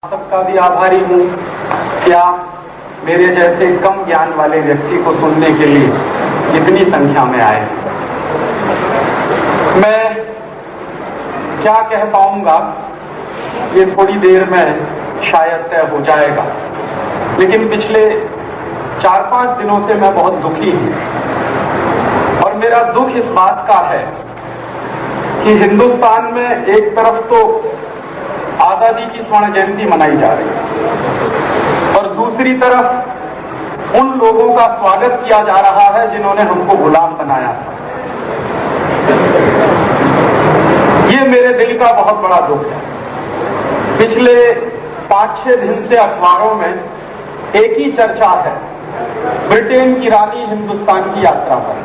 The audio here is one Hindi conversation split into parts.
सबका भी आभारी हूं कि आप मेरे जैसे कम ज्ञान वाले व्यक्ति को सुनने के लिए इतनी संख्या में आए। मैं क्या कह पाऊंगा ये थोड़ी देर में शायद तय हो जाएगा, लेकिन पिछले 4-5 दिनों से मैं बहुत दुखी हूं और मेरा दुख इस बात का है कि हिंदुस्तान में एक तरफ तो आजादी की स्वर्ण जयंती मनाई जा रही है और दूसरी तरफ उन लोगों का स्वागत किया जा रहा है जिन्होंने हमको गुलाम बनाया था। ये मेरे दिल का बहुत बड़ा दुख है। पिछले 5-6 दिन से अखबारों में एक ही चर्चा है, ब्रिटेन की रानी हिंदुस्तान की यात्रा पर,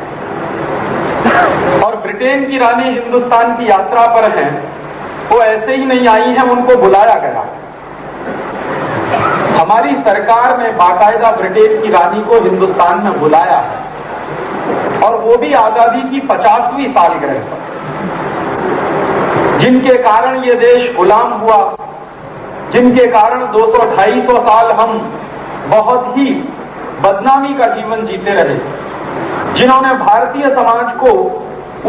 और ब्रिटेन की रानी हिंदुस्तान की यात्रा पर है। वो ऐसे ही नहीं आई है, उनको बुलाया गया। हमारी सरकार ने बाकायदा ब्रिटेन की रानी को हिंदुस्तान में बुलाया है और वो भी आजादी की 50वीं सालगिरह पर, जिनके कारण ये देश गुलाम हुआ, जिनके कारण 200-250 साल हम बहुत ही बदनामी का जीवन जीते रहे, जिन्होंने भारतीय समाज को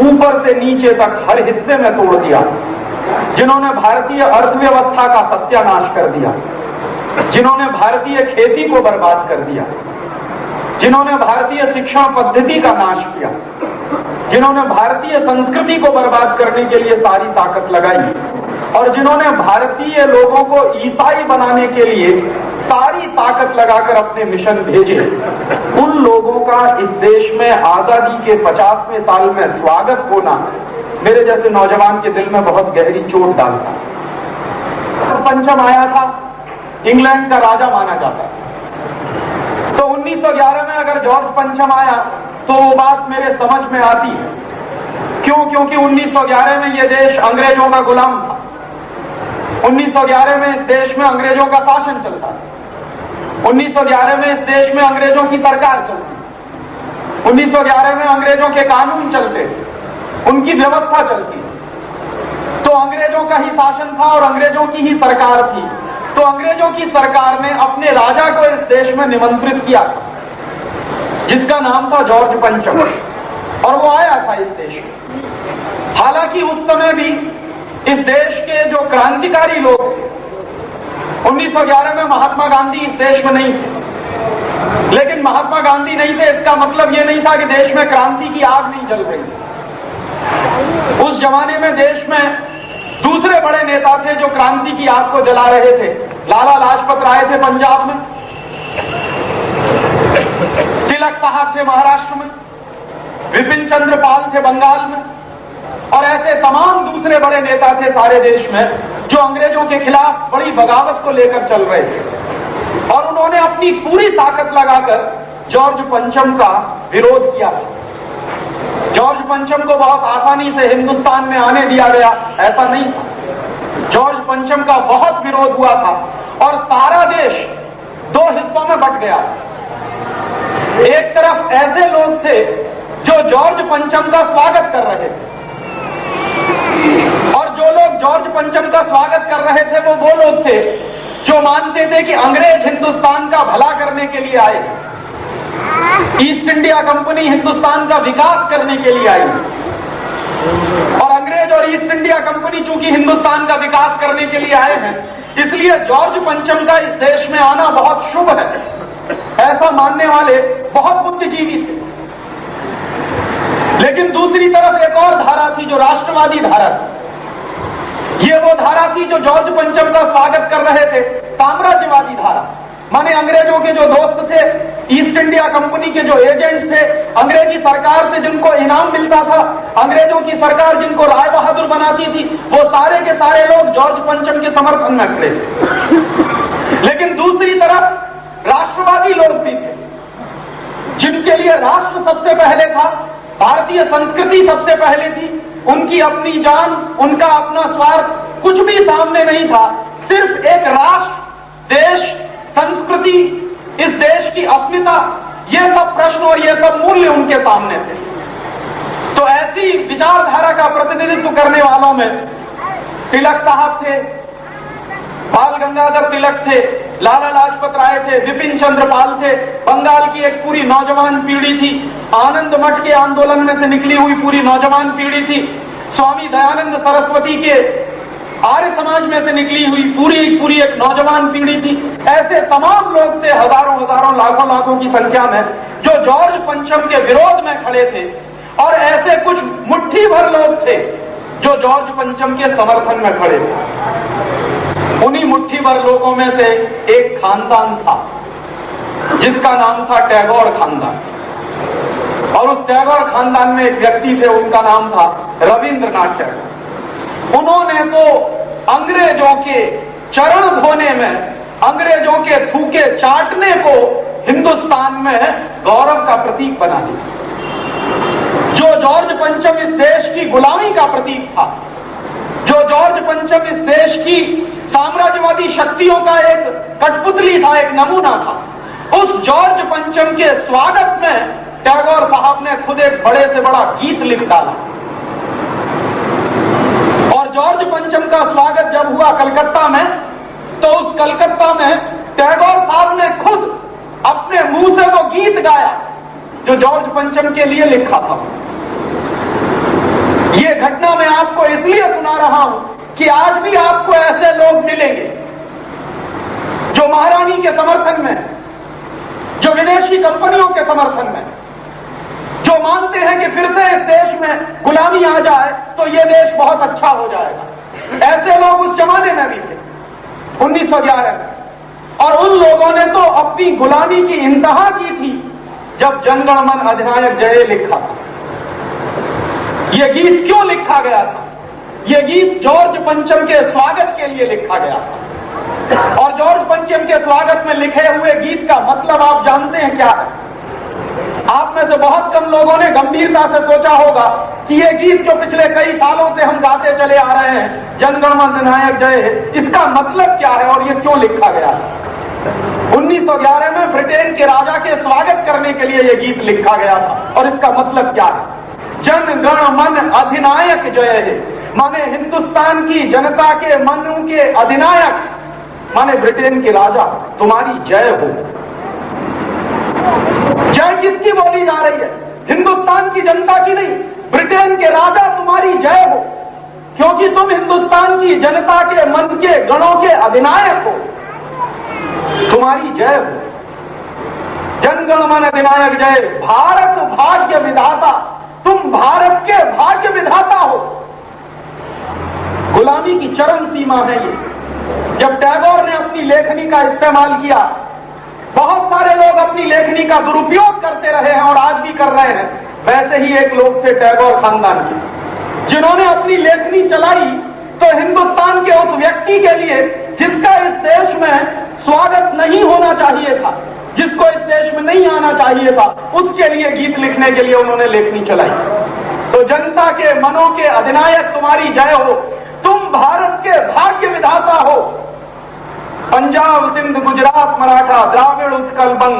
ऊपर से नीचे तक हर हिस्से में तोड़ दिया, जिन्होंने भारतीय अर्थव्यवस्था का सत्यानाश कर दिया, जिन्होंने भारतीय खेती को बर्बाद कर दिया, जिन्होंने भारतीय शिक्षा पद्धति का नाश किया, जिन्होंने भारतीय संस्कृति को बर्बाद करने के लिए सारी ताकत लगाई, और जिन्होंने भारतीय लोगों को ईसाई बनाने के लिए सारी ताकत लगाकर अपने मिशन भेजे, उन लोगों का इस देश में आजादी के 50वें साल में स्वागत होना मेरे जैसे नौजवान के दिल में बहुत गहरी चोट डालता। पंचम आया था, इंग्लैंड का राजा माना जाता, तो 1911 में अगर जॉर्ज पंचम आया तो वो बात मेरे समझ में आती है। क्यों? क्योंकि 1911 में ये देश अंग्रेजों का गुलाम था। 1911 में इस देश में अंग्रेजों का शासन चलता, 1911 में इस देश में अंग्रेजों की सरकार चलती, 1911 में अंग्रेजों के कानून चलते, उनकी व्यवस्था चलती। तो अंग्रेजों का ही शासन था और अंग्रेजों की ही सरकार थी। तो अंग्रेजों की सरकार ने अपने राजा को इस देश में निमंत्रित किया, जिसका नाम था जॉर्ज पंचम, और वो आया था इस देश में। हालांकि उस समय भी इस देश के जो क्रांतिकारी लोग थे, 1911 में महात्मा गांधी इस देश में नहीं थे, लेकिन महात्मा गांधी नहीं थे इसका मतलब ये नहीं था कि देश में क्रांति की आग नहीं जल रही। उस जमाने में देश में दूसरे बड़े नेता थे जो क्रांति की आग को जला रहे थे। लाला लाजपत राय थे पंजाब में, तिलक साहब थे महाराष्ट्र में, विपिन चंद्र पाल थे बंगाल में, और ऐसे तमाम दूसरे बड़े नेता थे सारे देश में जो अंग्रेजों के खिलाफ बड़ी बगावत को लेकर चल रहे थे, और उन्होंने अपनी पूरी ताकत लगाकर जॉर्ज पंचम का विरोध किया। जॉर्ज पंचम को बहुत आसानी से हिंदुस्तान में आने दिया गया, ऐसा नहीं था। जॉर्ज पंचम का बहुत विरोध हुआ था और सारा देश 2 हिस्सों में बंट गया। एक तरफ ऐसे लोग थे जो जॉर्ज पंचम का स्वागत कर रहे थे, और जो लोग जॉर्ज पंचम का स्वागत कर रहे थे वो लोग थे जो मानते थे कि अंग्रेज हिंदुस्तान का भला करने के लिए आए, ईस्ट इंडिया कंपनी हिंदुस्तान का विकास करने के लिए आई, और अंग्रेज और ईस्ट इंडिया कंपनी चूंकि हिंदुस्तान का विकास करने के लिए आए हैं, इसलिए जॉर्ज पंचम का इस देश में आना बहुत शुभ है, ऐसा मानने वाले बहुत बुद्धिजीवी थे। लेकिन दूसरी तरफ एक और धारा थी जो राष्ट्रवादी धारा थी। ये वो धारा थी जो जॉर्ज पंचम का स्वागत कर रहे थे, साम्राज्यवादी धारा, माने अंग्रेजों के जो दोस्त थे, ईस्ट इंडिया कंपनी के जो एजेंट थे, अंग्रेजी सरकार से जिनको इनाम मिलता था, अंग्रेजों की सरकार जिनको राय बहादुर बनाती थी, वो सारे के सारे लोग जॉर्ज पंचम के समर्थन में खड़े थे। लेकिन दूसरी तरफ राष्ट्रवादी लोग भी थे, जिनके लिए राष्ट्र सबसे पहले था, भारतीय संस्कृति सबसे पहले थी, उनकी अपनी जान, उनका अपना स्वार्थ कुछ भी सामने नहीं था। सिर्फ एक राष्ट्र, देश, संस्कृति, इस देश की अस्मिता, ये सब प्रश्न और ये सब मूल्य उनके सामने थे। तो ऐसी विचारधारा का प्रतिनिधित्व करने वालों में तिलक साहब थे, बाल गंगाधर तिलक थे, लाला लाजपत राय थे, विपिन चंद्र पाल थे, बंगाल की एक पूरी नौजवान पीढ़ी थी, आनंद मठ के आंदोलन में से निकली हुई पूरी नौजवान पीढ़ी थी, स्वामी दयानंद सरस्वती के आर्य समाज में से निकली हुई पूरी एक नौजवान पीढ़ी थी। ऐसे तमाम लोग थे, हजारों हजारों लाखों लाखों की संख्या में, जो जॉर्ज पंचम के विरोध में खड़े थे, और ऐसे कुछ मुट्ठी भर लोग थे जो जॉर्ज पंचम के समर्थन में खड़े थे। उन्हीं मुट्ठी भर लोगों में से एक खानदान था जिसका नाम था टैगोर खानदान, और उस टैगोर खानदान में एक व्यक्ति थे, उनका नाम था रविंद्रनाथ टैगोर। उन्होंने तो अंग्रेजों के चरण धोने में, अंग्रेजों के थूके चाटने को हिंदुस्तान में गौरव का प्रतीक बना दिया। जो जॉर्ज पंचम इस देश की गुलामी का प्रतीक था, जो जॉर्ज पंचम इस देश की साम्राज्यवादी शक्तियों का एक कठपुतली था, एक नमूना था, उस जॉर्ज पंचम के स्वागत में टैगोर साहब ने खुद एक बड़े से बड़ा गीत लिख डाला। और जॉर्ज पंचम का स्वागत जब हुआ कलकत्ता में, तो उस कलकत्ता में टैगोर साहब ने खुद अपने मुंह से वो गीत गाया जो जॉर्ज पंचम के लिए लिखा था। ये घटना मैं आपको इसलिए सुना रहा हूं कि आज भी आपको ऐसे लोग मिलेंगे जो महारानी के समर्थन में, जो विदेशी कंपनियों के समर्थन में, जो मानते हैं कि फिर से इस देश में गुलामी आ जाए तो ये देश बहुत अच्छा हो जाएगा। ऐसे लोग उस जमाने में भी थे 1911 में, और उन लोगों ने तो अपनी गुलामी की इंतहा की थी जब जनगण मन अधिनायक जय लिखा था। ये गीत क्यों लिखा गया था? ये गीत जॉर्ज पंचम के स्वागत के लिए लिखा गया था, और जॉर्ज पंचम के स्वागत में लिखे हुए गीत का मतलब आप जानते हैं क्या है? आप में से बहुत कम लोगों ने गंभीरता से सोचा होगा कि ये गीत जो पिछले कई सालों से हम गाते चले आ रहे हैं, जनगण मन अधिनायक जय, इसका मतलब क्या है और ये क्यों लिखा गया है? 1911 में ब्रिटेन के राजा के स्वागत करने के लिए यह गीत लिखा गया था, और इसका मतलब क्या है? जनगण मन अधिनायक जय है, माने हिंदुस्तान की जनता के मनों के अधिनायक, माने ब्रिटेन के राजा, तुम्हारी जय हो। जय किसकी बोली जा रही है? हिंदुस्तान की जनता की नहीं, ब्रिटेन के राजा तुम्हारी जय हो, क्योंकि तुम हिंदुस्तान की जनता के मन के गणों के अधिनायक हो, तुम्हारी जय हो। जनगण मन अधिनायक जय, भारत भाग्य विधाता, तुम भारत के भाग्य विधाता हो। गुलामी की चरम सीमा है ये। जब टैगोर ने अपनी लेखनी का इस्तेमाल किया, बहुत सारे लोग अपनी लेखनी का दुरुपयोग करते रहे हैं और आज भी कर रहे हैं। वैसे ही एक लोग थे टैगोर खानदान के, जिन्होंने अपनी लेखनी चलाई तो हिंदुस्तान के उस व्यक्ति के लिए जिसका इस देश में स्वागत नहीं होना चाहिए था, जिसको इस देश में नहीं आना चाहिए था, उसके लिए गीत लिखने के लिए उन्होंने लेखनी चलाई। तो जनता के मनों के अधिनायक तुम्हारी जय हो, तुम भारत के भाग्य विधाता हो। पंजाब सिंध गुजरात मराठा द्राविड़ उत्कल बंग,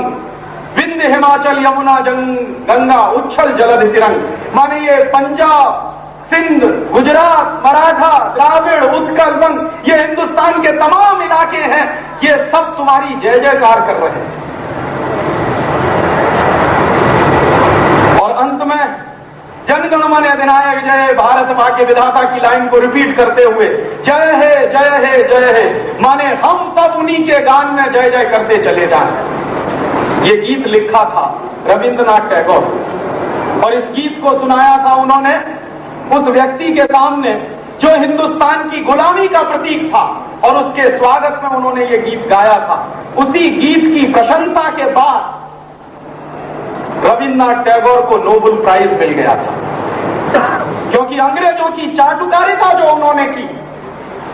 विंध्य हिमाचल यमुना गंगा उच्छल जलधि तिरंग, माने ये पंजाब सिंध गुजरात मराठा द्राविड़ उत्कल बंग, ये हिंदुस्तान के तमाम इलाके हैं, ये सब तुम्हारी जय जयकार कर रहे हैं। और अंत में जनगण मन अधिनायक जय, भारत भाग्य विधाता की लाइन को रिपीट करते हुए जय है जय है जय है, माने हम सब उन्हीं के गान में जय जय करते चले जाएं। ये गीत लिखा था रविंद्रनाथ टैगोर, और इस गीत को सुनाया था उन्होंने उस व्यक्ति के सामने जो हिंदुस्तान की गुलामी का प्रतीक था, और उसके स्वागत में उन्होंने ये गीत गाया था। उसी गीत की प्रशंसा के बाद रविन्द्रनाथ टैगोर को नोबेल प्राइज मिल गया था, क्योंकि अंग्रेजों की चाटुकारिता जो उन्होंने की,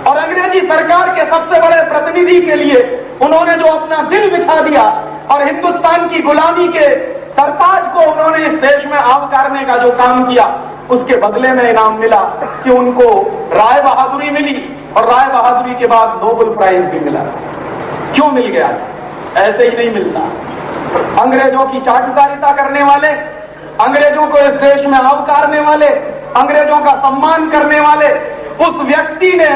और अंग्रेजी सरकार के सबसे बड़े प्रतिनिधि के लिए उन्होंने जो अपना दिल बिछा दिया, और हिंदुस्तान की गुलामी के सरताज को उन्होंने इस देश में आवकारने का जो काम किया, उसके बदले में इनाम मिला कि उनको राय बहादुरी मिली, और राय बहादुरी के बाद नोबेल प्राइज भी मिला। क्यों मिल गया? ऐसे ही नहीं मिलता। अंग्रेजों की चाटुकारिता करने वाले, अंग्रेजों को इस देश में आवकारने वाले, अंग्रेजों का सम्मान करने वाले उस व्यक्ति ने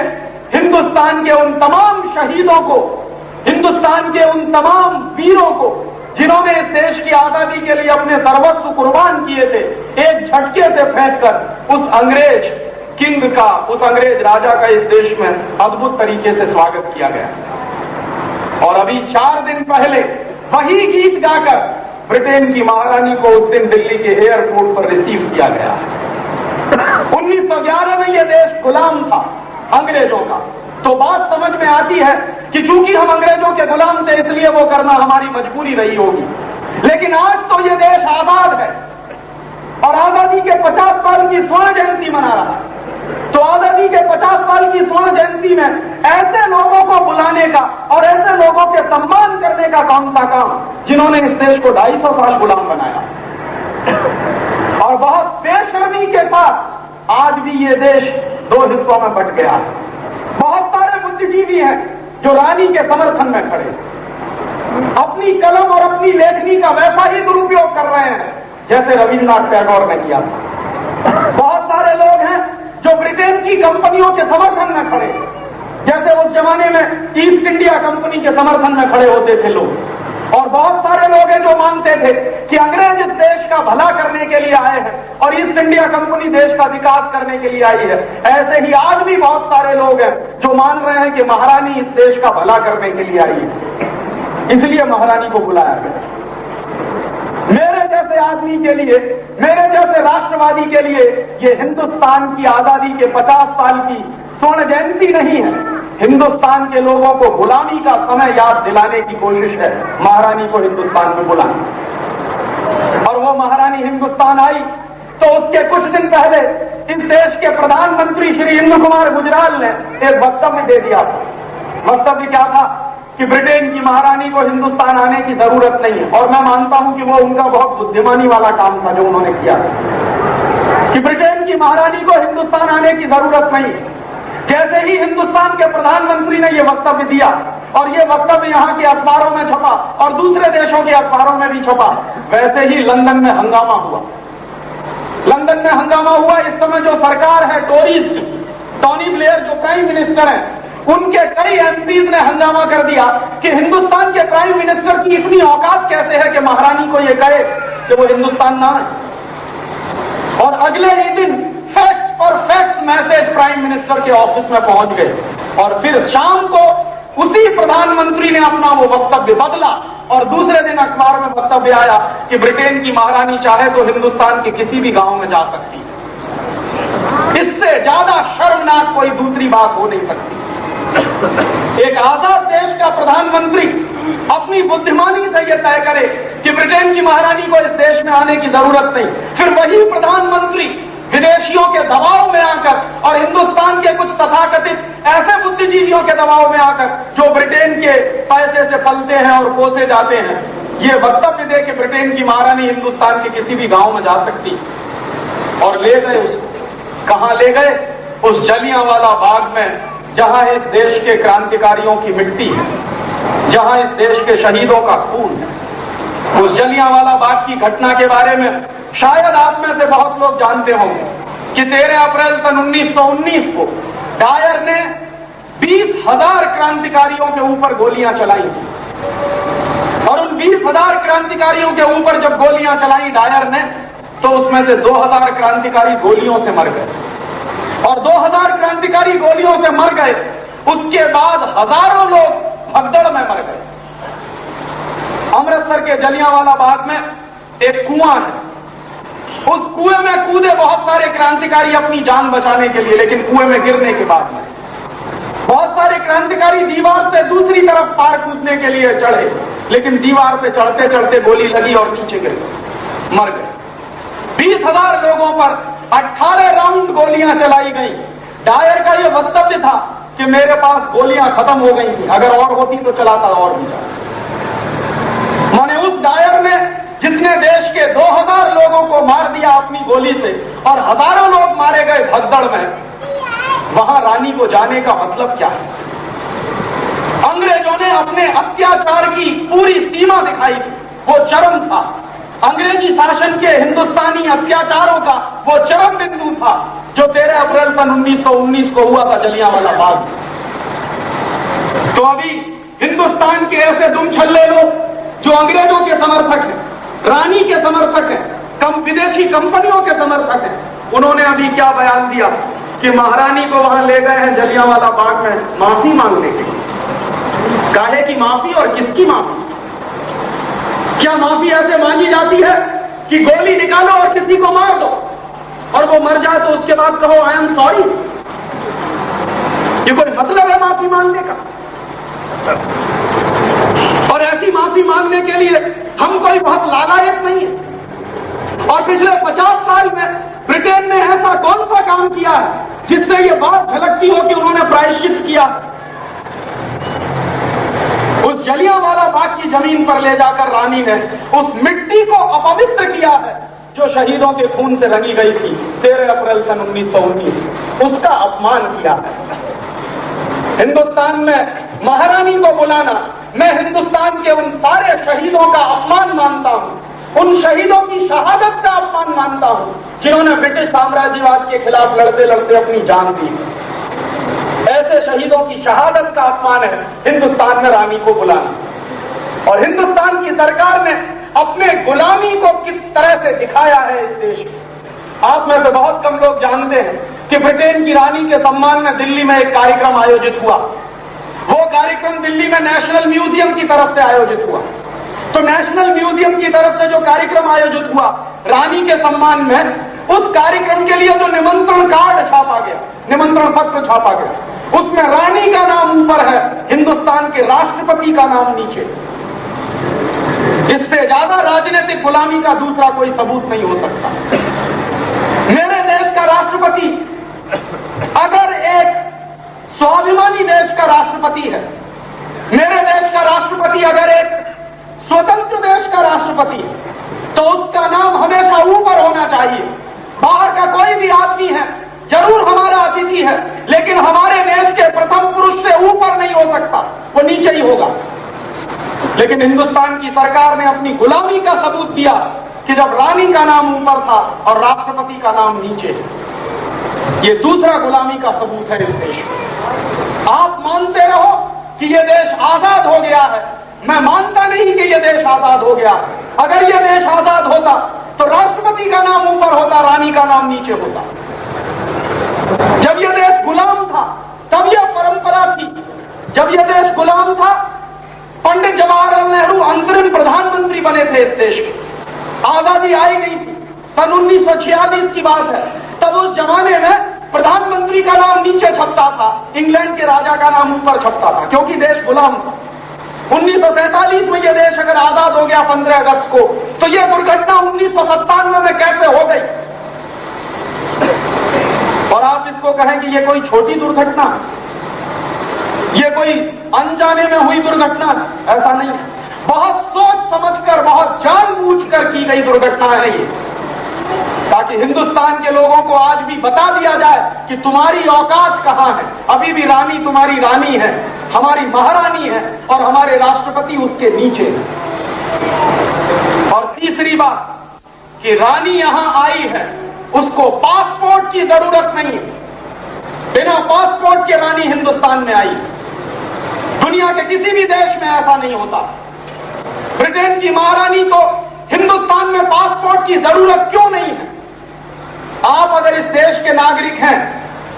हिंदुस्तान के उन तमाम शहीदों को, हिंदुस्तान के उन तमाम वीरों को जिन्होंने इस देश की आजादी के लिए अपने सर्वस्व कुर्बान किए थे, एक झटके से फेंककर उस अंग्रेज किंग का, उस अंग्रेज राजा का इस देश में अद्भुत तरीके से स्वागत किया गया। और अभी 4 दिन पहले वही गीत गाकर ब्रिटेन की महारानी को उस दिन दिल्ली के एयरपोर्ट पर रिसीव किया गया। 1911 में यह देश गुलाम था अंग्रेजों का, तो बात समझ में आती है कि चूंकि हम अंग्रेजों के गुलाम थे इसलिए वो करना हमारी मजबूरी रही होगी। लेकिन आज तो ये देश आजाद है और आजादी के 50 साल की स्वर्ण जयंती मना रहा है। तो आजादी के 50 साल की स्वर्ण जयंती में ऐसे लोगों को बुलाने का और ऐसे लोगों के सम्मान करने का कौन सा काम जिन्होंने इस देश को 250 साल गुलाम बनाया। और बहुत बेशर्मी के साथ आज भी ये देश 2 हिस्सों में बंट गया है। बहुत सारे बुद्धिजीवी हैं जो रानी के समर्थन में खड़े, अपनी कलम और अपनी लेखनी का वैसा ही दुरुपयोग कर रहे हैं जैसे रविन्द्रनाथ टैगोर ने किया था। बहुत सारे लोग हैं जो ब्रिटेन की कंपनियों के समर्थन में खड़े, जैसे उस जमाने में ईस्ट इंडिया कंपनी के समर्थन में खड़े होते थे लोग। और बहुत सारे लोग हैं जो मानते थे कि अंग्रेज इस देश का भला करने के लिए आए हैं और ईस्ट इंडिया कंपनी देश का विकास करने के लिए आई है। ऐसे ही आज भी बहुत सारे लोग हैं जो मान रहे हैं कि महारानी इस देश का भला करने के लिए आई है, इसलिए महारानी को बुलाया गया। मेरे जैसे आदमी के लिए, मेरे जैसे राष्ट्रवादी के लिए ये हिंदुस्तान की आजादी के 50 साल की स्वर्ण जयंती नहीं है, हिंदुस्तान के लोगों को गुलामी का समय याद दिलाने की कोशिश है महारानी को हिंदुस्तान में बुलाने। और वो महारानी हिंदुस्तान आई तो उसके कुछ दिन पहले इस देश के प्रधानमंत्री श्री इंदु कुमार गुजराल ने एक वक्तव्य दे दिया। वक्तव्य क्या था कि ब्रिटेन की महारानी को हिंदुस्तान आने की जरूरत नहीं है। और मैं मानता हूं कि वो उनका बहुत बुद्धिमानी वाला काम था जो उन्होंने किया कि ब्रिटेन की महारानी को हिंदुस्तान आने की जरूरत नहीं है। जैसे ही हिंदुस्तान के प्रधानमंत्री ने यह वक्तव्य दिया और यह वक्तव्य यहां के अखबारों में छपा और दूसरे देशों के अखबारों में भी छपा, वैसे ही लंदन में हंगामा हुआ। लंदन में हंगामा हुआ। इस समय जो सरकार है टोरीज की, टोनी ब्लेयर जो प्राइम मिनिस्टर हैं, उनके कई एमपीज ने हंगामा कर दिया कि हिंदुस्तान के प्राइम मिनिस्टर की इतनी औकात कैसे है कि महारानी को यह कहे कि वो हिंदुस्तान ना आए। और अगले ही दिन फैक्स और फैक्स मैसेज प्राइम मिनिस्टर के ऑफिस में पहुंच गए और फिर शाम को उसी प्रधानमंत्री ने अपना वो वक्तव्य बदला और दूसरे दिन अखबार में वक्तव्य आया कि ब्रिटेन की महारानी चाहे तो हिंदुस्तान के किसी भी गांव में जा सकती है। इससे ज्यादा शर्मनाक कोई दूसरी बात हो नहीं सकती। एक आजाद देश का प्रधानमंत्री अपनी बुद्धिमानी से यह तय करे कि ब्रिटेन की महारानी को इस देश में आने की जरूरत नहीं, फिर वही प्रधानमंत्री विदेशियों के दबाव में आकर और हिंदुस्तान के कुछ तथाकथित ऐसे बुद्धिजीवियों के दबाव में आकर जो ब्रिटेन के पैसे से पलते हैं और पोसे जाते हैं, ये वक्तव्य दे कि ब्रिटेन की महारानी हिंदुस्तान के किसी भी गांव में जा सकती। और ले गए उसको। कहां ले गए? उस जलियांवाला बाग में जहां इस देश के क्रांतिकारियों की मिट्टी है, जहां इस देश के शहीदों का खून है। उस जलियांवाला बाग की घटना के बारे में शायद आप में से बहुत लोग जानते होंगे कि 13 अप्रैल सन 1919 को डायर ने 20,000 क्रांतिकारियों के ऊपर गोलियां चलाई और उन 20,000 क्रांतिकारियों के ऊपर जब गोलियां चलाई डायर ने, तो उसमें से 2,000 क्रांतिकारी गोलियों से मर गए और 2,000 क्रांतिकारी गोलियों से मर गए। उसके बाद हजारों लोग भगदड़ में मर गए। अमृतसर के जलियांवाला बाग में एक कुआं है, उस कुएं में कूदे बहुत सारे क्रांतिकारी अपनी जान बचाने के लिए, लेकिन कुएं में गिरने के बाद में बहुत सारे क्रांतिकारी दीवार से दूसरी तरफ पार कूदने के लिए चढ़े, लेकिन दीवार पे चढ़ते चढ़ते गोली लगी और नीचे गिर गए, मर गए। 20,000 लोगों पर 18 राउंड गोलियां चलाई गई। डायर का यह वक्तव्य था कि मेरे पास गोलियां खत्म हो गई थी, अगर और होती तो चलाता और भी जाता। माने उस डायर ने जिसने देश के 2,000 लोगों को मार दिया अपनी गोली से और हजारों लोग मारे गए भगदड़ में, वहां रानी को जाने का मतलब क्या है? अंग्रेजों ने अपने अत्याचार की पूरी सीमा दिखाई थी, वो चरम था। अंग्रेजी शासन के हिंदुस्तानी अत्याचारों का वो चरम बिंदु था जो 13 अप्रैल सन 1919 को हुआ था जलियांवाला बाग। तो अभी हिंदुस्तान के ऐसे दुम छल्ले लोग जो अंग्रेजों के समर्थक हैं, रानी के समर्थक हैं, विदेशी कंपनियों के समर्थक हैं, उन्होंने अभी क्या बयान दिया कि महारानी को वहां ले गए हैं जलियांवाला बाग में माफी मांगने के लिए। काहे की माफी और किसकी माफी? क्या माफी ऐसे मांगी जाती है कि गोली निकालो और किसी को मार दो और वो मर जाए तो उसके बाद कहो आई एम सॉरी? ये कोई मतलब है माफी मांगने का? और ऐसी माफी मांगने के लिए हम कोई बहुत लालायक नहीं है। और पिछले 50 साल में ब्रिटेन ने ऐसा कौन सा काम किया है जिससे ये बात झलकती हो कि उन्होंने प्रायश्चित किया? उस जलियांवाला बाग की जमीन पर ले जाकर रानी ने उस मिट्टी को अपवित्र किया है जो शहीदों के खून से रंगी गई थी 13 अप्रैल सन 1919, उसका अपमान किया है। हिंदुस्तान में महारानी को बुलाना, मैं हिंदुस्तान के उन सारे शहीदों का अपमान मानता हूं, उन शहीदों की शहादत का अपमान मानता हूं जिन्होंने ब्रिटिश साम्राज्यवाद के खिलाफ लड़ते लड़ते अपनी जान दी। ऐसे शहीदों की शहादत का अपमान है हिंदुस्तान में रानी को बुलाना। और हिंदुस्तान की सरकार ने अपने गुलामी को किस तरह से दिखाया है इस देश में, आप में से बहुत कम लोग जानते हैं कि ब्रिटेन की रानी के सम्मान में दिल्ली में एक कार्यक्रम आयोजित हुआ। वो कार्यक्रम दिल्ली में नेशनल म्यूजियम की तरफ से आयोजित हुआ। तो नेशनल म्यूजियम की तरफ से जो कार्यक्रम आयोजित हुआ रानी के सम्मान में, उस कार्यक्रम के लिए जो निमंत्रण कार्ड छापा गया, निमंत्रण पत्र छापा गया, उसमें रानी का नाम ऊपर है, हिंदुस्तान के राष्ट्रपति का नाम नीचे। इससे ज्यादा राजनीतिक गुलामी का दूसरा कोई सबूत नहीं हो सकता। मेरे देश का राष्ट्रपति अगर एक स्वाभिमानी देश का राष्ट्रपति है, मेरे देश का राष्ट्रपति अगर एक स्वतंत्र देश का राष्ट्रपति है, तो उसका नाम हमेशा ऊपर होना चाहिए। बाहर का कोई भी आदमी है, जरूर हमारा अतिथि है, लेकिन हमारे देश के प्रथम पुरुष से ऊपर नहीं हो सकता, वो नीचे ही होगा। लेकिन हिंदुस्तान की सरकार ने अपनी गुलामी का सबूत दिया कि जब रानी का नाम ऊपर था और राष्ट्रपति का नाम नीचे है। ये दूसरा गुलामी का सबूत है इस देश में। आप मानते रहो कि ये देश आजाद हो गया है, मैं मानता नहीं कि ये देश आजाद हो गया। अगर ये देश आजाद होता तो राष्ट्रपति का नाम ऊपर होता, रानी का नाम नीचे होता। जब ये देश गुलाम था तब यह परंपरा थी। जब यह देश गुलाम था, पंडित जवाहरलाल नेहरू अंतरिम प्रधानमंत्री बने थे इस देश के। आजादी आई नहीं थी, सन 1946 की बात है। तब उस जमाने में प्रधानमंत्री का नाम नीचे छपता था, इंग्लैंड के राजा का नाम ऊपर छपता था, क्योंकि देश गुलाम था। 1947 में यह देश अगर आजाद हो गया 15 अगस्त को, तो यह दुर्घटना 1997 में कैसे हो गई? और आप इसको कहें कि यह कोई छोटी दुर्घटना है, ये कोई अनजाने में हुई दुर्घटना, ऐसा नहीं है। बहुत सोच समझकर, बहुत जानबूझकर की गई दुर्घटना है ये, ताकि हिंदुस्तान के लोगों को आज भी बता दिया जाए कि तुम्हारी औकात कहां है। अभी भी रानी तुम्हारी रानी है, हमारी महारानी है, और हमारे राष्ट्रपति उसके नीचे है। और तीसरी बात कि रानी यहां आई है, उसको पासपोर्ट की जरूरत नहीं है। बिना पासपोर्ट के रानी हिंदुस्तान में आई। दुनिया के किसी भी देश में ऐसा नहीं होता। ब्रिटेन की महारानी को हिंदुस्तान में पासपोर्ट की जरूरत क्यों नहीं है? आप अगर इस देश के नागरिक हैं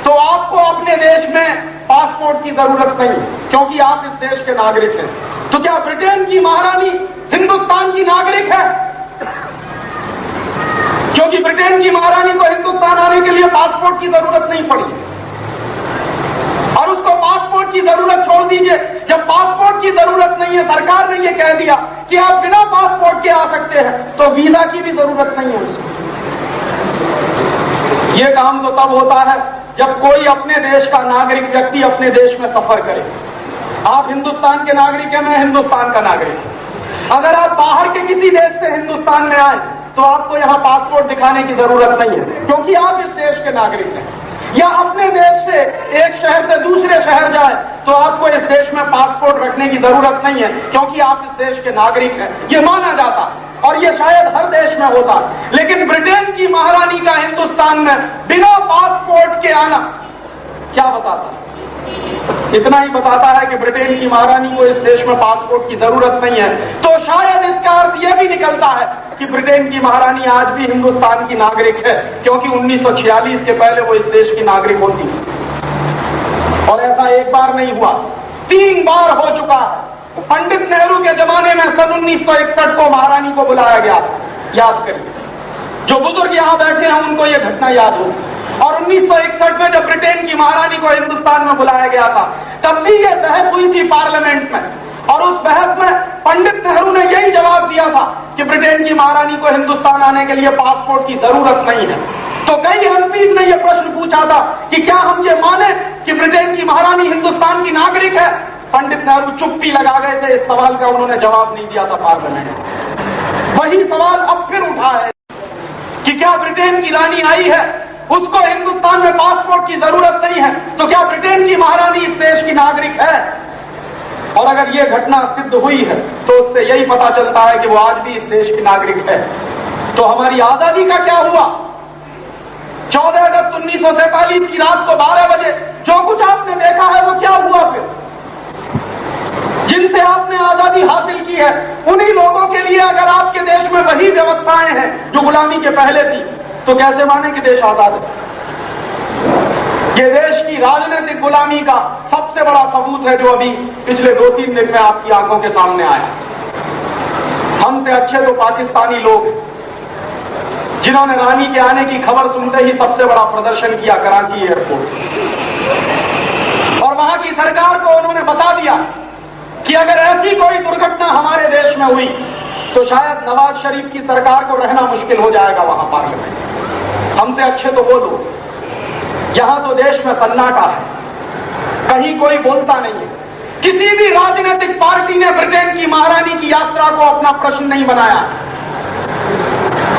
तो आपको अपने देश में पासपोर्ट की जरूरत नहीं, क्योंकि आप इस देश के नागरिक हैं। तो क्या ब्रिटेन की महारानी हिंदुस्तान की नागरिक है? क्योंकि ब्रिटेन की महारानी को हिंदुस्तान आने के लिए पासपोर्ट की जरूरत नहीं पड़ी। और उसको पासपोर्ट की जरूरत छोड़ दीजिए, जब पासपोर्ट की जरूरत नहीं है, सरकार ने यह कह दिया कि आप बिना पासपोर्ट के आ सकते हैं, तो वीजा की भी जरूरत नहीं है उसको। यह काम तो तब होता है जब कोई अपने देश का नागरिक व्यक्ति अपने देश में सफर करे। आप हिंदुस्तान के नागरिक हैं, मैं हिंदुस्तान का नागरिक हूं। अगर आप बाहर के किसी देश से हिंदुस्तान में आए तो आपको यहां पासपोर्ट दिखाने की जरूरत नहीं है, क्योंकि आप इस देश के नागरिक हैं। या अपने देश से एक शहर से दूसरे शहर जाए तो आपको इस देश में पासपोर्ट रखने की जरूरत नहीं है, क्योंकि आप इस देश के नागरिक हैं। ये माना जाता और ये शायद हर देश में होता। लेकिन ब्रिटेन की महारानी का हिंदुस्तान में बिना पासपोर्ट के आना क्या बताता? इतना ही बताता है कि ब्रिटेन की महारानी को इस देश में पासपोर्ट की जरूरत नहीं है, तो शायद इसका अर्थ यह भी निकलता है कि ब्रिटेन की महारानी आज भी हिंदुस्तान की नागरिक है, क्योंकि 1946 के पहले वो इस देश की नागरिक होती थी। और ऐसा एक बार नहीं हुआ, 3 बार हो चुका है। पंडित नेहरू के जमाने में सन 1961 को महारानी को बुलाया गया, याद करिए, जो बुजुर्ग यहां बैठे हैं उनको यह घटना याद हो। और 1961 में जब ब्रिटेन की महारानी को हिंदुस्तान में बुलाया गया था, तब भी यह बहस हुई थी पार्लियामेंट में, और उस बहस में पंडित नेहरू ने यही जवाब दिया था कि ब्रिटेन की महारानी को हिंदुस्तान आने के लिए पासपोर्ट की जरूरत नहीं है। तो कई एमपीज ने यह प्रश्न पूछा था कि क्या हम ये माने कि ब्रिटेन की महारानी हिंदुस्तान की नागरिक है। पंडित नेहरू चुप्पी लगा गए थे, इस सवाल का उन्होंने जवाब नहीं दिया था पार्लियामेंट में। वही सवाल अब फिर उठा है कि क्या ब्रिटेन की रानी आई है, उसको हिंदुस्तान में पासपोर्ट की जरूरत नहीं है, तो क्या ब्रिटेन की महारानी इस देश की नागरिक है। और अगर यह घटना सिद्ध हुई है तो उससे यही पता चलता है कि वो आज भी इस देश की नागरिक है। तो हमारी आजादी का क्या हुआ। 14 अगस्त 1947 की रात को 12 बजे जो कुछ आपने देखा है वो क्या हुआ। फिर जिनसे आपने आजादी हासिल की है, उन्हीं लोगों के लिए अगर आपके देश में वही व्यवस्थाएं हैं जो गुलामी के पहले थी, तो कैसे माने कि देश आजाद है। ये देश की राजनीतिक गुलामी का सबसे बड़ा सबूत है जो अभी पिछले 2-3 दिन में आपकी आंखों के सामने आया। हमसे अच्छे तो पाकिस्तानी लोग, जिन्होंने रानी के आने की खबर सुनते ही सबसे बड़ा प्रदर्शन किया कराची एयरपोर्ट, और वहां की सरकार को उन्होंने बता दिया कि अगर ऐसी कोई दुर्घटना हमारे देश में हुई तो शायद नवाज शरीफ की सरकार को रहना मुश्किल हो जाएगा वहां पार्लियामेंट। हमसे अच्छे तो वो लोग, यहां तो देश में सन्नाटा है, कहीं कोई बोलता नहीं है। किसी भी राजनीतिक पार्टी ने ब्रिटेन की महारानी की यात्रा को अपना प्रश्न नहीं बनाया।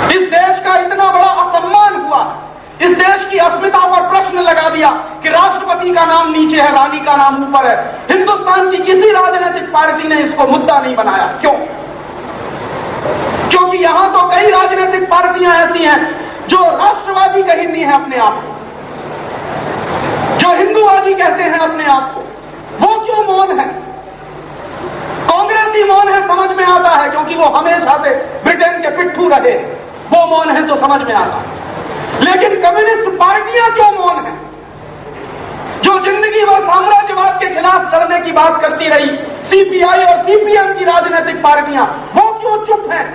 इस देश का इतना बड़ा अपमान हुआ, इस देश की अस्मिता पर प्रश्न लगा दिया कि राष्ट्रपति का नाम नीचे है, रानी का नाम ऊपर है। हिंदुस्तान की किसी राजनीतिक पार्टी ने इसको मुद्दा नहीं बनाया। क्यों? क्योंकि यहां तो कई राजनीतिक पार्टियां ऐसी हैं जो राष्ट्रवादी कहती हैं अपने आप को, जो हिंदूवादी कहते हैं अपने आप को। वो क्यों मौन है? कांग्रेसी मौन है, समझ में आता है, क्योंकि वो हमेशा से ब्रिटेन के पिट्ठू रहे, वो मौन है तो समझ में आता है। लेकिन कम्युनिस्ट पार्टियां क्यों मौन है, जो जिंदगी भर साम्राज्यवाद के खिलाफ लड़ने की बात करती रही, सीपीआई और सीपीएम की राजनीतिक पार्टियां, वो क्यों चुप हैं?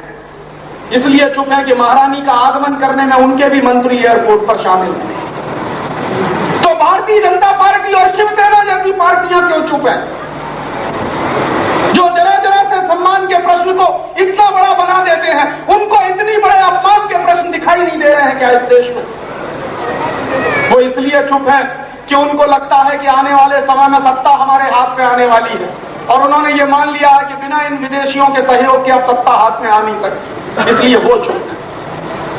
इसलिए चुप है कि महारानी का आगमन करने में उनके भी मंत्री एयरपोर्ट पर शामिल हैं। तो भारतीय जनता पार्टी और शिवसेना जैसी पार्टियां क्यों चुप हैं, जो जरा जरा से सम्मान के प्रश्न को इतना बड़ा बना देते हैं। उनको इतनी बड़े अपमान के प्रश्न दिखाई नहीं दे रहे हैं क्या इस देश में? वो इसलिए चुप है कि उनको लगता है कि आने वाले समय में सत्ता हमारे हाथ में आने वाली है, और उन्होंने ये मान लिया है कि बिना इन विदेशियों के सहयोग के अब सत्ता हाथ में आ नहीं सकती, इसलिए वो चुप है।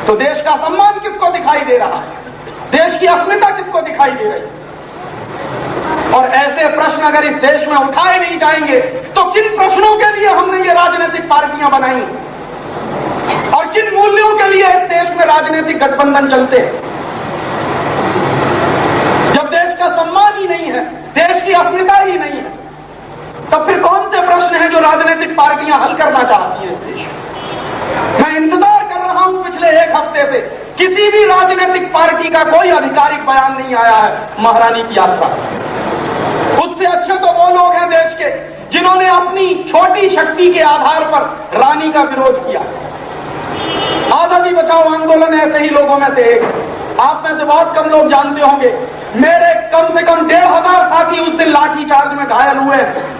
तो देश का सम्मान किसको दिखाई दे रहा है, देश की अस्मिता किसको दिखाई दे रही है? और ऐसे प्रश्न अगर इस देश में उठाए नहीं जाएंगे तो किन प्रश्नों के लिए हमने ये राजनीतिक पार्टियां बनाई, और किन मूल्यों के लिए इस देश में राजनीतिक गठबंधन चलते हैं? जब देश का सम्मान ही नहीं है, देश की अस्मिता ही नहीं है, तब फिर कौन से प्रश्न हैं जो राजनीतिक पार्टियां हल करना चाहती है इस देश में? मैं इंतजार कर रहा हूं पिछले 1 हफ्ते से, किसी भी राजनीतिक पार्टी का कोई आधिकारिक बयान नहीं आया है महारानी की यात्रा। उससे अच्छे तो वो लोग हैं देश के जिन्होंने अपनी छोटी शक्ति के आधार पर रानी का विरोध किया। आजादी बचाओ आंदोलन ऐसे ही लोगों में से एक है। आप में से बहुत कम लोग जानते होंगे, मेरे कम से कम 1500 साथी उस दिन लाठी चार्ज में घायल हुए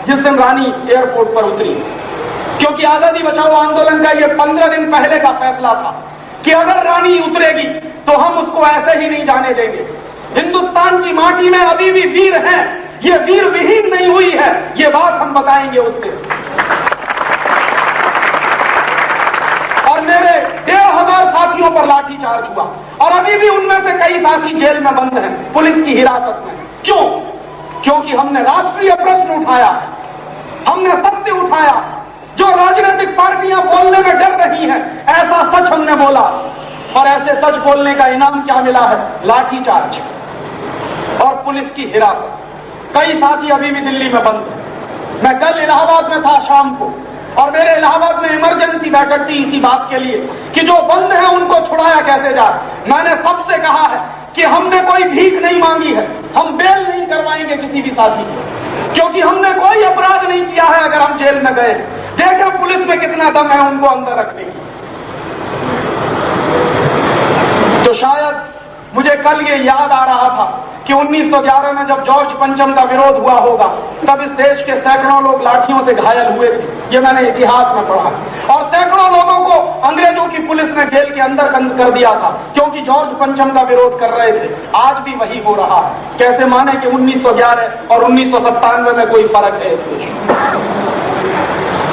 जिस दिन रानी एयरपोर्ट पर उतरी, क्योंकि आजादी बचाओ आंदोलन का ये 15 दिन पहले का फैसला था कि अगर रानी उतरेगी तो हम उसको ऐसे ही नहीं जाने देंगे। हिंदुस्तान की माटी में अभी भी वीर हैं, ये वीर विहीन नहीं हुई है, ये बात हम बताएंगे उससे। और मेरे 1500 साथियों पर लाठीचार्ज हुआ, और अभी भी उनमें से कई साथी जेल में बंद हैं, पुलिस की हिरासत में। क्यों? क्योंकि हमने राष्ट्रीय प्रश्न उठाया, हमने सत्य उठाया। जो राजनीतिक पार्टियां बोलने में डर रही हैं, ऐसा सच हमने बोला, और ऐसे सच बोलने का इनाम क्या मिला है? लाठीचार्ज और पुलिस की हिरासत। कई साथी अभी भी दिल्ली में बंद हैं। मैं कल इलाहाबाद में था शाम को, और मेरे इलाहाबाद में इमरजेंसी बैठक थी इसी बात के लिए कि जो बंद है उनको छुड़ाया कैसे जाए। मैंने सबसे कहा है कि हमने कोई भीख नहीं मांगी है, हम बेल नहीं करवाएंगे किसी भी साथी की, क्योंकि हमने कोई अपराध नहीं किया है। अगर हम जेल में गए, देखें पुलिस में कितना दम है उनको अंदर रखने की। तो शायद मुझे कल ये याद आ रहा था कि 1911 में जब जॉर्ज पंचम का विरोध हुआ होगा, तब इस देश के सैकड़ों लोग लाठियों से घायल हुए थे। ये मैंने इतिहास में पढ़ा, और सैकड़ों लोगों को अंग्रेजों की पुलिस ने जेल के अंदर बंद कर दिया था क्योंकि जॉर्ज पंचम का विरोध कर रहे थे। आज भी वही हो रहा है। कैसे माने कि 1911 और 1997 में कोई फर्क है इस देश में?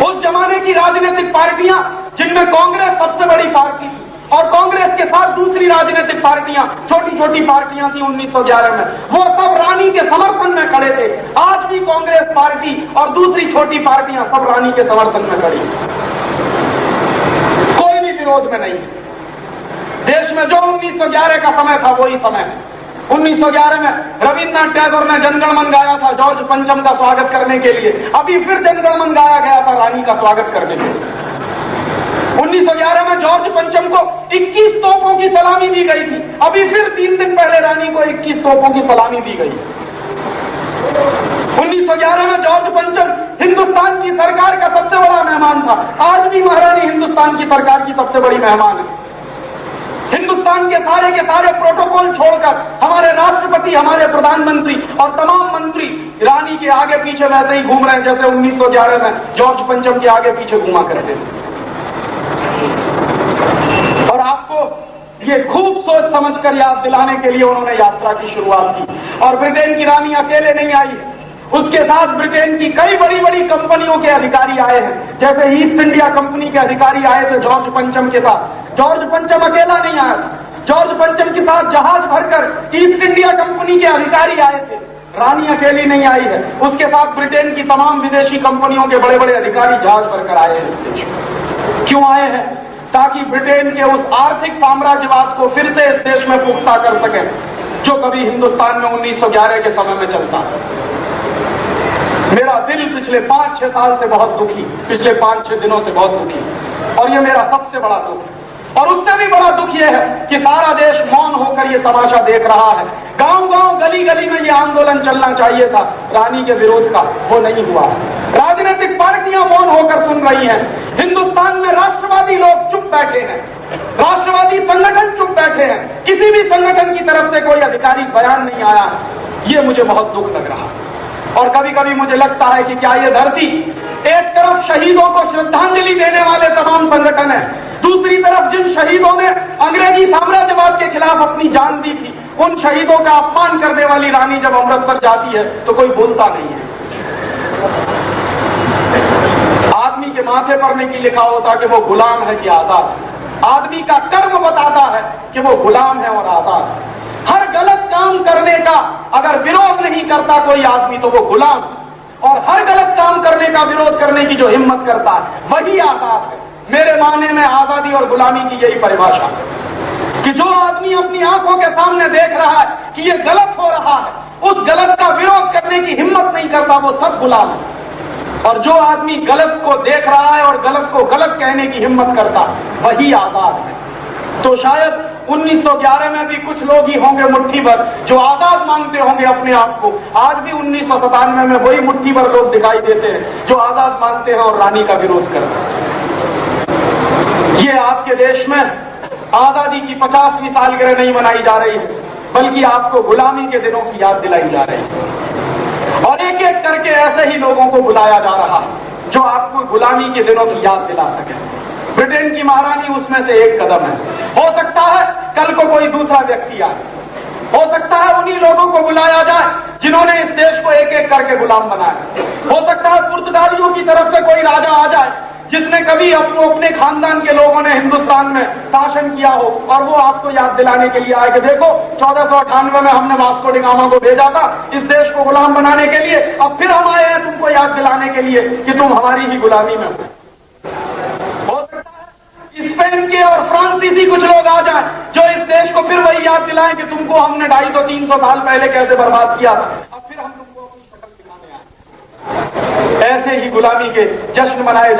उस जमाने की राजनीतिक पार्टियां, जिनमें कांग्रेस सबसे बड़ी पार्टी थी, और कांग्रेस के साथ दूसरी राजनीतिक पार्टियां, छोटी छोटी पार्टियां थी 1911 में, वो सब रानी के समर्थन में खड़े थे। आज भी कांग्रेस पार्टी और दूसरी छोटी पार्टियां सब रानी के समर्थन में खड़ी, कोई भी विरोध में नहीं। देश में जो 1911 का समय था वही समय है। 1911 में रविन्द्रनाथ टैगोर ने जनगणमन गाया था जॉर्ज पंचम का स्वागत करने के लिए। अभी फिर जनगणमन गाया गया था रानी का स्वागत करने के लिए। 1911 में जॉर्ज पंचम को 21 तोपों की सलामी दी गई थी। अभी फिर 3 दिन पहले रानी को 21 तोपों की सलामी दी गई। 1911 में जॉर्ज पंचम हिंदुस्तान की सरकार का सबसे बड़ा मेहमान था। आज भी महारानी हिंदुस्तान की सरकार की सबसे बड़ी मेहमान है। हिंदुस्तान के सारे प्रोटोकॉल छोड़कर हमारे राष्ट्रपति, हमारे प्रधानमंत्री और तमाम मंत्री रानी के आगे पीछे वैसे ही घूम रहे हैं जैसे 1911 में जॉर्ज पंचम के आगे पीछे घूमा करते थे। और आपको ये खूब सोच समझकर याद दिलाने के लिए उन्होंने यात्रा की शुरुआत की। और ब्रिटेन की रानी अकेले नहीं आई है, उसके साथ ब्रिटेन की कई बड़ी बड़ी कंपनियों के अधिकारी आए हैं। जैसे ईस्ट इंडिया कंपनी के अधिकारी आए थे जॉर्ज पंचम के साथ। जॉर्ज पंचम अकेला नहीं आया था, जॉर्ज पंचम के साथ जहाज भरकर ईस्ट इंडिया कंपनी के अधिकारी आए थे। रानी अकेली नहीं आई है, उसके साथ ब्रिटेन की तमाम विदेशी कंपनियों के बड़े बड़े अधिकारी जहाज भरकर आए हैं। क्यों आए हैं? ताकि ब्रिटेन के उस आर्थिक साम्राज्यवाद को फिर से इस देश में पुख्ता कर सके जो कभी हिंदुस्तान में 1911 के समय में चलता है। मेरा दिल पिछले 5-6 साल से बहुत दुखी, पिछले 5-6 दिनों से बहुत दुखी, और ये मेरा सबसे बड़ा दुख है। और उससे भी बड़ा दुख यह है कि सारा देश मौन होकर ये तमाशा देख रहा है। गांव गांव, गली गली में ये आंदोलन चलना चाहिए था रानी के विरोध का, वो नहीं हुआ। राजनीतिक पार्टियां मौन होकर सुन रही हैं। हिंदुस्तान में राष्ट्रवादी लोग चुप बैठे हैं, राष्ट्रवादी संगठन चुप बैठे हैं। किसी भी संगठन की तरफ से कोई आधिकारिक बयान नहीं आया। ये मुझे बहुत दुख लग रहा है। और कभी कभी मुझे लगता है कि क्या ये धरती, एक तरफ शहीदों को श्रद्धांजलि देने वाले तमाम संगठन हैं, दूसरी तरफ जिन शहीदों ने अंग्रेजी साम्राज्यवाद के खिलाफ अपनी जान दी थी, उन शहीदों का अपमान करने वाली रानी जब अमृतसर जाती है तो कोई बोलता नहीं है। आदमी के माथे पर नहीं लिखा होता कि वो गुलाम है कि आजाद। आदमी का कर्म बताता है कि वो गुलाम है और आजाद है। हर गलत काम करने का अगर विरोध नहीं करता कोई आदमी तो वो गुलाम, और हर गलत काम करने का विरोध करने की जो हिम्मत करता है वही आजाद है। मेरे मानने में आजादी और गुलामी की यही परिभाषा है कि जो आदमी अपनी आंखों के सामने देख रहा है कि ये गलत हो रहा है, उस गलत का विरोध करने की हिम्मत नहीं करता, वो सब गुलाम है। और जो आदमी गलत को देख रहा है और गलत को गलत कहने की हिम्मत करता वही आजाद है। तो शायद 1911 में भी कुछ लोग ही होंगे मुट्ठी भर जो आजाद मानते होंगे अपने आप को। आज भी 1997 में वही मुट्ठी भर लोग दिखाई देते हैं जो आजाद मानते हैं और रानी का विरोध करते हैं। ये आपके देश में आजादी की 50वीं सालगिरह नहीं मनाई जा रही है, बल्कि आपको गुलामी के दिनों की याद दिलाई जा रही है। और एक एक करके ऐसे ही लोगों को बुलाया जा रहा है जो आपको गुलामी के दिनों की याद दिला सके। ब्रिटेन की महारानी उसमें से एक कदम है। हो सकता है कल को कोई दूसरा व्यक्ति आए, हो सकता है उन्हीं लोगों को बुलाया जाए जिन्होंने इस देश को एक एक करके गुलाम बनाया। हो सकता है पुर्तगालियों की तरफ से कोई राजा आ जाए जिसने कभी अपने खानदान के लोगों ने हिंदुस्तान में शासन किया हो, और वो आपको याद दिलाने के लिए आए कि देखो 1498 में हमने वास्को डी गामा को भेजा था इस देश को गुलाम बनाने के लिए, अब फिर हम आए हैं तुमको याद दिलाने के लिए कि तुम हमारी ही गुलामी में हो सकता है स्पेन के और फ्रांसीसी कुछ लोग आ जाए जो इस देश को फिर वही याद दिलाएं कि तुमको हमने 250-300 साल पहले कैसे बर्बाद किया था, अब फिर हम तुमको ऐसे ही गुलामी के जश्न मनाए